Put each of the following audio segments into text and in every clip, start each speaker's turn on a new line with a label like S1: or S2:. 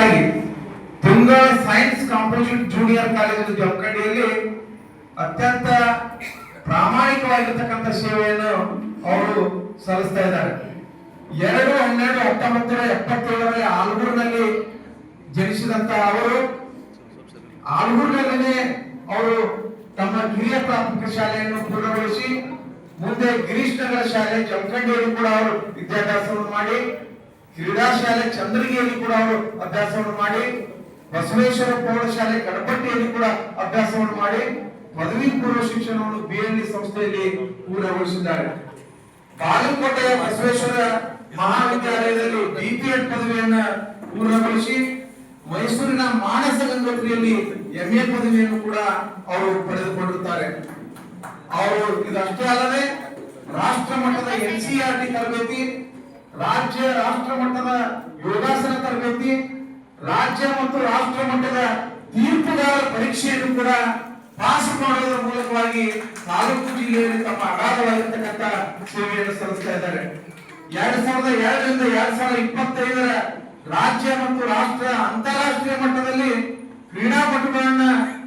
S1: ಮುಖ್ಯವಾಗಿ Tunga science composite junior college ಜಮಖಂಡಿಯಲ್ಲಿ ಅತ್ಯಂತ ಪ್ರಾಮಾಣಿಕವಾಗಿರ್ತಕ್ಕಂಥ ಸೇವೆಯನ್ನು ಅವರು ಸಲ್ಲಿಸ್ತಾ ಇದ್ದಾರೆ. 2/12/1977 ಆಲ್ಗೂರಿನಲ್ಲಿ ಜನಿಸಿದಂತ ಅವರು ಆಲ್ಗೂರಿನಲ್ಲೇ ಅವರು ತಮ್ಮ ಕಿರಿಯ ಪ್ರಾಥಮಿಕ ಶಾಲೆಯನ್ನು ಪೂರ್ಣಗೊಳಿಸಿ ಮುಂದೆ ಗಿರೀಶ್ ನಗರ ಶಾಲೆ ಜಮಖಂಡಿಯಲ್ಲಿ ಕೂಡ ಅವರು ವಿದ್ಯಾಭ್ಯಾಸವನ್ನು ಮಾಡಿ, ಕ್ರೀಡಾ ಶಾಲೆ ಚಂದ್ರಗಿರಿಯಲ್ಲಿ ಕೂಡ ಅವರು ಅಭ್ಯಾಸವನ್ನು ಮಾಡಿ, ಬಸವೇಶ್ವರ ಪ್ರೌಢಶಾಲೆ ಕಡಪಟ್ಟಿಯಲ್ಲಿ ಕೂಡ ಅಭ್ಯಾಸವನ್ನು ಮಾಡಿ ಪದವಿ ಪೂರ್ವ ಶಿಕ್ಷಣವನ್ನು BLD ಸಂಸ್ಥೆಯಲ್ಲಿ ಪೂರ್ಣಗೊಳಿಸಿದ್ದಾರೆ. ಬಾಗಲಕೋಟೆಯ ಬಸವೇಶ್ವರ ಮಹಾವಿದ್ಯಾಲಯದಲ್ಲಿ BPEd ಪದವಿಯನ್ನ ಪೂರ್ಣಗೊಳಿಸಿ ಮೈಸೂರಿನ ಮಾನಸ ಗಂಗೋತ್ರಿಯಲ್ಲಿ MA ಪದವಿಯನ್ನು ಕೂಡ ಅವರು ಪಡೆದುಕೊಂಡಿರುತ್ತಾರೆ. ಅವರು ಇದಷ್ಟೇ ಅಲ್ಲದೆ ರಾಷ್ಟ್ರ ಮಟ್ಟದ NCERT ತರಬೇತಿ, ರಾಜ್ಯ ರಾಷ್ಟ್ರ ಮಟ್ಟದ ಯೋಗಾಸನ ತರಬೇತಿ, ರಾಜ್ಯ ಮತ್ತು ರಾಷ್ಟ್ರ ಮಟ್ಟದ ತೀರ್ಪುಗಾರ ಪರೀಕ್ಷೆಯನ್ನು ಕೂಡ ಪಾಸ್ ಮಾಡುವುದರ ಮೂಲಕವಾಗಿ ತಾಲೂಕು ಜಿಲ್ಲೆಯಲ್ಲಿ ತಮ್ಮ ಅಗಾಧವಾಗಿರ್ತಕ್ಕಂಥ ಸೇವೆಯನ್ನು ಸಲ್ಲಿಸ್ತಾ ಇದ್ದಾರೆ. 2002ರಿಂದ 2025 ರಾಜ್ಯ ಮತ್ತು ರಾಷ್ಟ್ರ ಅಂತಾರಾಷ್ಟ್ರೀಯ ಮಟ್ಟದಲ್ಲಿ ಕ್ರೀಡಾಪಟುಗಳನ್ನ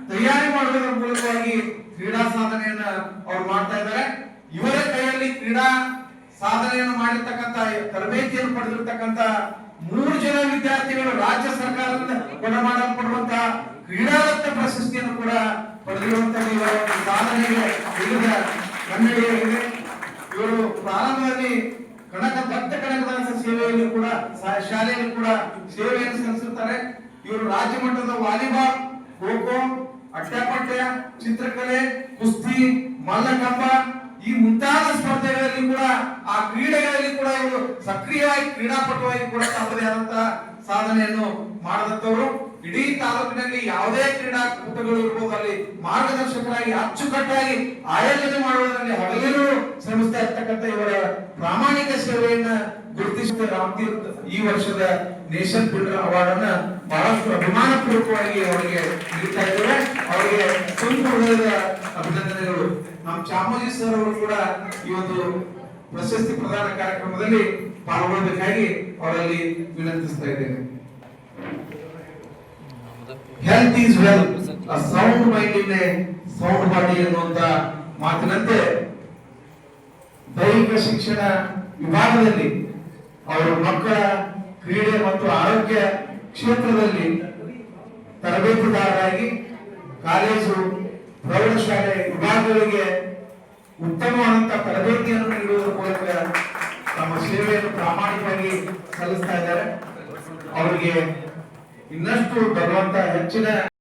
S1: ತಯಾರಿ ಮಾಡುವುದರ ಮೂಲಕವಾಗಿ ಕ್ರೀಡಾ ಸಾಧನೆಯನ್ನ ಅವರು ಮಾಡ್ತಾ ಇದ್ದಾರೆ. ಇವರ ಕೈಯಲ್ಲಿ ಕ್ರೀಡಾ ಸಾಧನೆಯನ್ನು ಮಾಡಿರ್ತಕ್ಕಂಥ ತರಬೇತಿಯನ್ನು ಪಡೆದಿರತಕ್ಕಂಥ 3 ಜನ ವಿದ್ಯಾರ್ಥಿಗಳು ರಾಜ್ಯ ಸರ್ಕಾರದಿಂದ ಕೊಡಮಾಡಲ್ಪಡುವಂತಹ ಕ್ರೀಡಾರತ್ನ ಪ್ರಶಸ್ತಿಯನ್ನು ಕೂಡ ಪಡೆದಿರುವಂತಹ ಇವರ ಸಾಧನೆಗೆ ವಿವಿಧ ಕನ್ನಡಿಗರಿಗೆ ಇವರು ಪ್ರಾರಂಭದಲ್ಲಿ ಭಕ್ತ ಕನಕದಾಸ ಸೇವೆಯಲ್ಲಿ ಕೂಡ ಶಾಲೆಯಲ್ಲಿ ಕೂಡ ಸೇವೆಯನ್ನು ಸಲ್ಲಿಸುತ್ತಾರೆ. ಇವರು ರಾಜ್ಯ ಮಟ್ಟದ ವಾಲಿಬಾಲ್, ಖೋ ಖೋ, ಅಟ್ಟಾಪಟ್ಯ, ಚಿತ್ರಕಲೆ, ಕುಸ್ತಿ, ಮಲ್ಲಕಂಬ ಈ ಮುಂತಾದ ಸ್ಪರ್ಧೆಗಳಲ್ಲಿ ಕೂಡ ಆ ಕ್ರೀಡೆಗಳಲ್ಲಿ ಕೂಡ ಇವರು ಸಕ್ರಿಯವಾಗಿ ಕ್ರೀಡಾಪಟುವಾಗಿ ಕೂಡ ತಮ್ಮದೇ ಆದಂತಹ ಸಾಧನೆಯನ್ನು ಮಾಡದಂತವರು. ಇಡೀ ತಾಲೂಕಿನಲ್ಲಿ ಯಾವುದೇ ಕ್ರೀಡಾಕೂಟಗಳು ಇರಬಹುದು, ಅಲ್ಲಿ ಮಾರ್ಗದರ್ಶಕರಾಗಿ ಅಚ್ಚುಕಟ್ಟಾಗಿ ಆಯೋಜನೆ ಮಾಡುವುದರಲ್ಲಿ ಹಗಲಿರುಳು ಶ್ರಮಿಸ್ತಾ ಇರ್ತಕ್ಕಂಥ ಇವರ ಪ್ರಾಮಾಣಿಕ ಸೇವೆಯನ್ನ ಗುರುತಿಸಿದ ರಾಮತೀರ್ಥ ಈ ವರ್ಷದ ನೇಷನ್ ಬಿಲ್ಡರ್ ಅವಾರ್ಡ್ ಅನ್ನ ಬಹಳಷ್ಟು ಅಭಿಮಾನ ಪೂರ್ವಕವಾಗಿ ಅವರಿಗೆ ನೀಡ್ತಾ ಇದ್ದೇವೆ. ಅವರಿಗೆ ತುಂಬ ಹೃದಯದ ಅಭಿನಂದನೆಗಳು. ನಮ್ಮ ಚಾಮೋಜಿ ಸರ್ ಅವರು ಕೂಡ ಈ ಒಂದು ಪ್ರಶಸ್ತಿ ಪ್ರದಾನ ಕಾರ್ಯಕ್ರಮದಲ್ಲಿ ಪಾಲ್ಗೊಳ್ಳಬೇಕಾಗಿ ಅವರಲ್ಲಿ ವಿನಂತಿಸ್ತಾ ಇದ್ದೇನೆ. Health is wealth, a sound mind in a sound body ಎನ್ನುವಂತ ಮಾತಿನಂತೆ ದೈಹಿಕ ಶಿಕ್ಷಣ ವಿಭಾಗದಲ್ಲಿ ಅವರು ಮಕ್ಕಳ ಕ್ರೀಡೆ ಮತ್ತು ಆರೋಗ್ಯ ಕ್ಷೇತ್ರದಲ್ಲಿ ತರಬೇತುದಾರರಾಗಿ ಕಾಲೇಜು ಪ್ರೌಢಶಾಲೆ ವಿಭಾಗಗಳಿಗೆ ಉತ್ತಮವಾದಂತಹ ತರಬೇತಿಯನ್ನು ನೀಡುವುದರ ಮೂಲಕ ತಮ್ಮ ಸೇವೆಯನ್ನು ಪ್ರಾಮಾಣಿಕವಾಗಿ ಸಲ್ಲಿಸ್ತಾ ಇದ್ದಾರೆ. ಅವರಿಗೆ ಇನ್ನಷ್ಟು ಬರುವಂತಹ ಹೆಚ್ಚಿನ